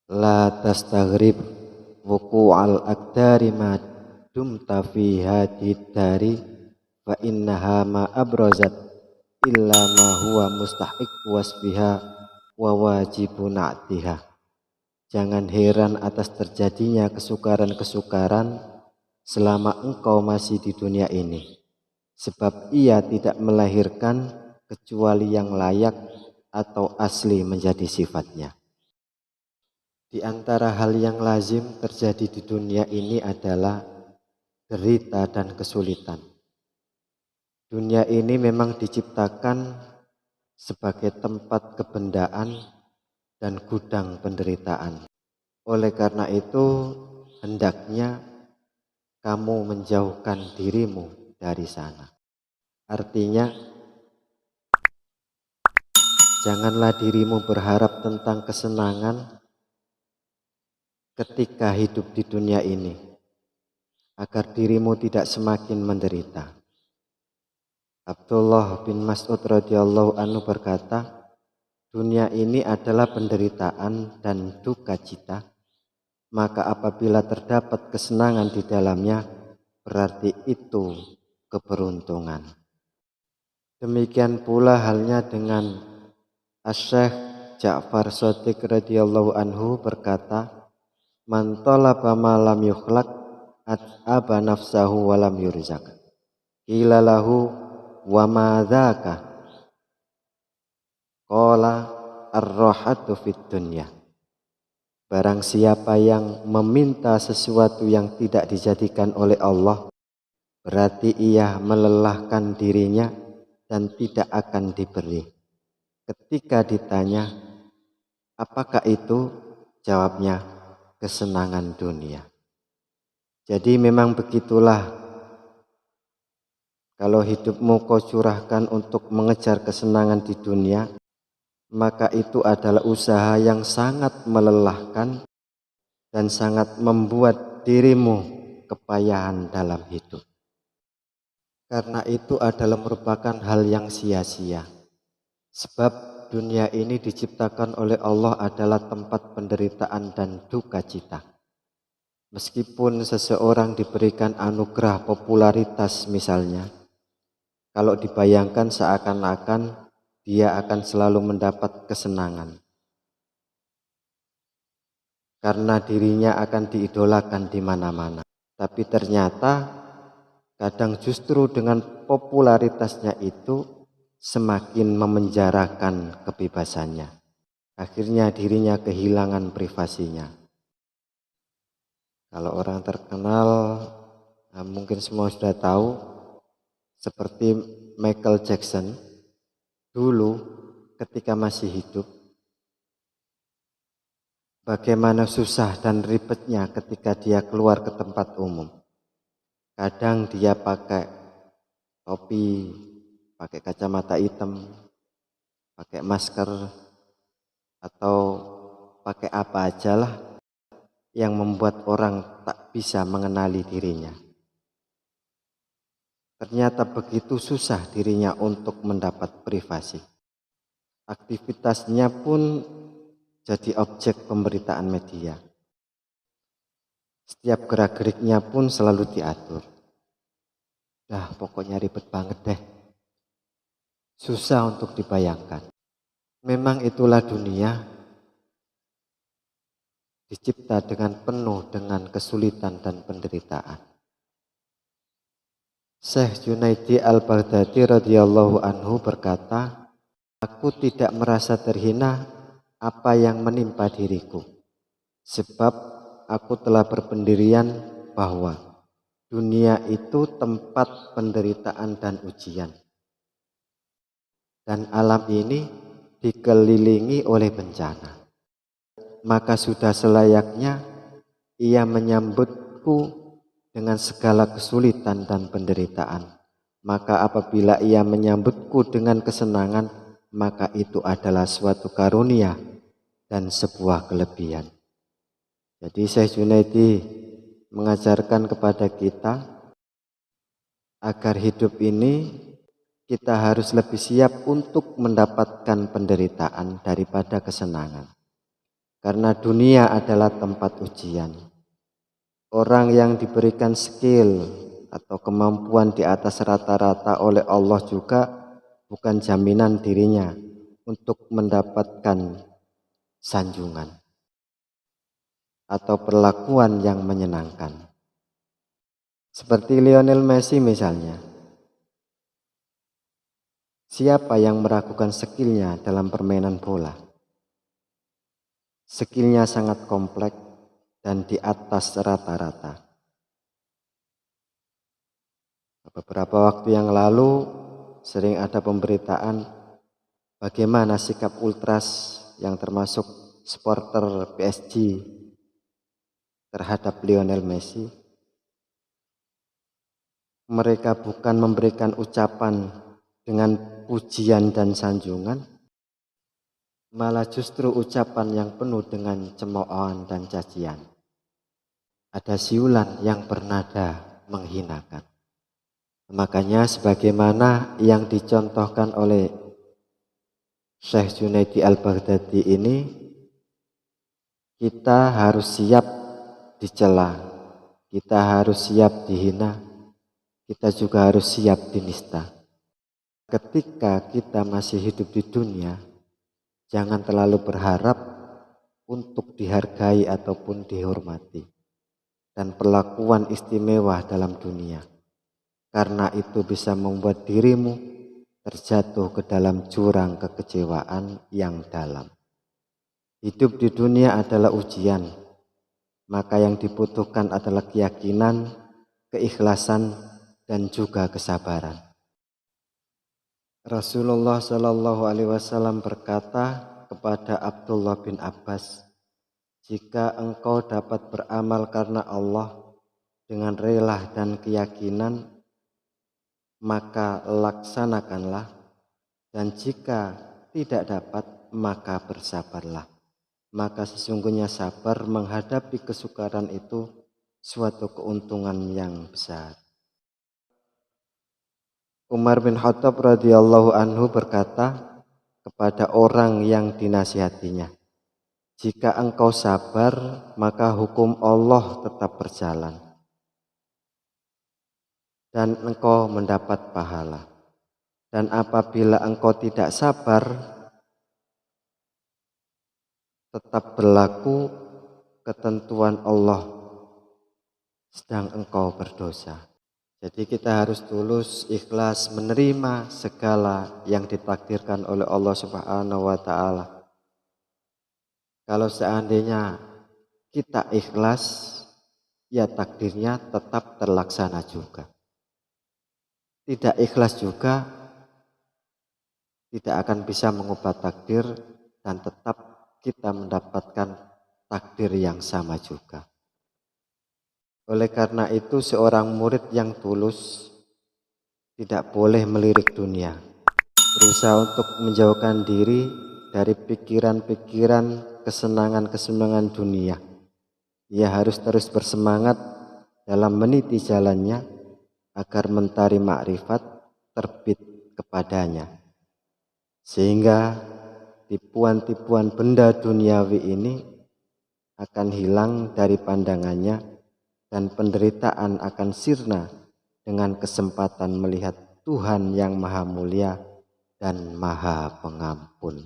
La tastaghrib wuqu'al aqdari ma dumta fi hadid dari fa innaha ma abrazat illa ma huwa mustahiq wasbiha wa wajibun atiha. Jangan heran atas terjadinya kesukaran-kesukaran selama engkau masih di dunia ini, sebab ia tidak melahirkan kecuali yang layak atau asli menjadi sifatnya. Di antara hal yang lazim terjadi di dunia ini adalah derita dan kesulitan. Dunia ini memang diciptakan sebagai tempat kebendaan dan gudang penderitaan. Oleh karena itu, hendaknya kamu menjauhkan dirimu dari sana. Artinya, janganlah dirimu berharap tentang kesenangan ketika hidup di dunia ini, agar dirimu tidak semakin menderita. Abdullah bin Mas'ud radhiyallahu anhu berkata, dunia ini adalah penderitaan dan duka cita, maka apabila terdapat kesenangan di dalamnya, berarti itu keberuntungan. Demikian pula halnya dengan Asy-Syaikh Ja'far Shadiq radhiyallahu anhu berkata, man talaba ma lam yukhlaq at'aba nafsahu wa lam yurzaq. Qila lahu wa ma dzaka? Qala ar-rahatu fid dunya. Barang siapa yang meminta sesuatu yang tidak dijadikan oleh Allah, berarti ia melelahkan dirinya dan tidak akan diberi. Ketika ditanya, apakah itu? Jawabnya, kesenangan dunia. Jadi memang begitulah, kalau hidupmu kau curahkan untuk mengejar kesenangan di dunia, maka itu adalah usaha yang sangat melelahkan dan sangat membuat dirimu kepayahan dalam hidup. Karena itu adalah merupakan hal yang sia-sia. Sebab dunia ini diciptakan oleh Allah adalah tempat penderitaan dan duka cita. Meskipun seseorang diberikan anugerah popularitas misalnya, kalau dibayangkan seakan-akan dia akan selalu mendapat kesenangan, karena dirinya akan diidolakan di mana-mana. Tapi ternyata kadang justru dengan popularitasnya itu semakin memenjarakan kebebasannya. Akhirnya dirinya kehilangan privasinya. Kalau orang terkenal, mungkin semua sudah tahu, seperti Michael Jackson, dulu ketika masih hidup, bagaimana susah dan ribetnya ketika dia keluar ke tempat umum. Kadang dia pakai topi, pakai kacamata hitam, pakai masker, atau pakai apa aja lah yang membuat orang tak bisa mengenali dirinya. Ternyata begitu susah dirinya untuk mendapat privasi. Aktivitasnya pun jadi objek pemberitaan media. Setiap gerak-geriknya pun selalu diatur. Pokoknya ribet banget deh. Susah untuk dibayangkan. Memang itulah dunia, dicipta dengan penuh dengan kesulitan dan penderitaan. Syekh Junaidi al-Baghdadi radhiyallahu anhu berkata, aku tidak merasa terhina apa yang menimpa diriku, sebab aku telah berpendirian bahwa dunia itu tempat penderitaan dan ujian, dan alam ini dikelilingi oleh bencana. Maka sudah selayaknya ia menyambutku dengan segala kesulitan dan penderitaan. Maka apabila ia menyambutku dengan kesenangan, maka itu adalah suatu karunia dan sebuah kelebihan. Jadi Syekh Junaidi mengajarkan kepada kita agar hidup ini kita harus lebih siap untuk mendapatkan penderitaan daripada kesenangan. karena dunia adalah tempat ujian. Orang yang diberikan skill atau kemampuan di atas rata-rata oleh Allah juga bukan jaminan dirinya untuk mendapatkan sanjungan atau perlakuan yang menyenangkan. Seperti Lionel Messi misalnya. Siapa yang meragukan skillnya dalam permainan bola? Skillnya sangat kompleks dan di atas rata-rata. Beberapa waktu yang lalu sering ada pemberitaan bagaimana sikap ultras yang termasuk supporter PSG terhadap Lionel Messi. Mereka bukan memberikan ucapan dengan pujian dan sanjungan, malah justru ucapan yang penuh dengan cemoohan dan cacian. Ada siulan yang bernada menghinakan. Makanya sebagaimana yang dicontohkan oleh Syekh Junaidi Al-Baghdadi ini, kita harus siap dicela, kita harus siap dihina, kita juga harus siap dinista. Ketika kita masih hidup di dunia, jangan terlalu berharap untuk dihargai ataupun dihormati dan perlakuan istimewa dalam dunia, karena itu bisa membuat dirimu terjatuh ke dalam jurang kekecewaan yang dalam. Hidup di dunia adalah ujian, maka yang dibutuhkan adalah keyakinan, keikhlasan, dan juga kesabaran. Rasulullah Shallallahu Alaihi Wasallam berkata kepada Abdullah bin Abbas, jika engkau dapat beramal karena Allah dengan rela dan keyakinan, maka laksanakanlah, dan jika tidak dapat, maka bersabarlah. Maka sesungguhnya sabar menghadapi kesukaran itu suatu keuntungan yang besar. Umar bin Khattab radhiyallahu anhu berkata kepada orang yang dinasihatinya, jika engkau sabar, maka hukum Allah tetap berjalan dan engkau mendapat pahala. Dan apabila engkau tidak sabar, tetap berlaku ketentuan Allah sedang engkau berdosa. Jadi kita harus tulus, ikhlas menerima segala yang ditakdirkan oleh Allah Subhanahu wa Ta'ala. Kalau seandainya kita ikhlas, ya takdirnya tetap terlaksana juga. Tidak ikhlas juga tidak akan bisa mengubah takdir dan tetap kita mendapatkan takdir yang sama juga. Oleh karena itu seorang murid yang tulus tidak boleh melirik dunia, berusaha untuk menjauhkan diri dari pikiran-pikiran kesenangan-kesenangan dunia. Ia harus terus bersemangat dalam meniti jalannya agar mentari makrifat terbit kepadanya, sehingga tipuan-tipuan benda duniawi ini akan hilang dari pandangannya dan penderitaan akan sirna dengan kesempatan melihat Tuhan yang Maha Mulia dan Maha Pengampun.